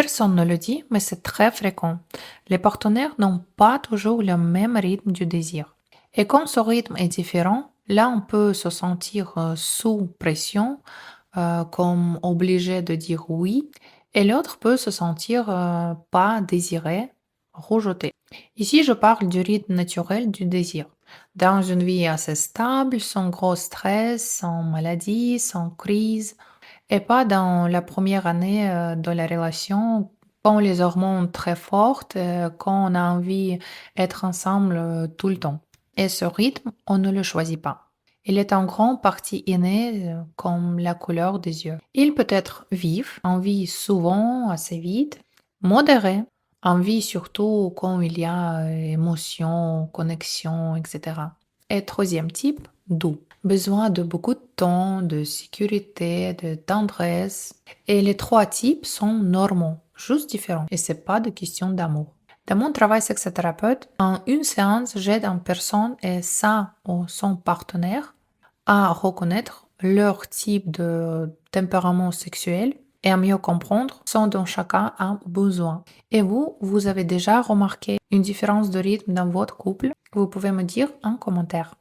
Personne ne le dit, mais c'est très fréquent. Les partenaires n'ont pas toujours le même rythme du désir. Et quand ce rythme est différent, là on peut se sentir sous pression, comme obligé de dire oui, et l'autre peut se sentir pas désiré, rejeté. Ici, je parle du rythme naturel du désir. Dans une vie assez stable, sans gros stress, sans maladie, sans crise, et pas dans la première année de la relation, quand les hormones très fortes, quand on a envie d'être ensemble tout le temps. Et ce rythme, on ne le choisit pas. Il est en grande partie inné, comme la couleur des yeux. Il peut être vif, envie souvent assez vite, modéré, envie surtout quand il y a émotion, connexion, etc. Et troisième type, doux. Besoin de beaucoup de temps, de sécurité, de tendresse. Et les trois types sont normaux, juste différents. Et c'est pas de question d'amour. Dans mon travail sexothérapeute, en une séance, j'aide une personne et sa ou son partenaire à reconnaître leur type de tempérament sexuel et à mieux comprendre ce dont chacun a besoin. Et vous, vous avez déjà remarqué une différence de rythme dans votre couple? Vous pouvez me dire en commentaire.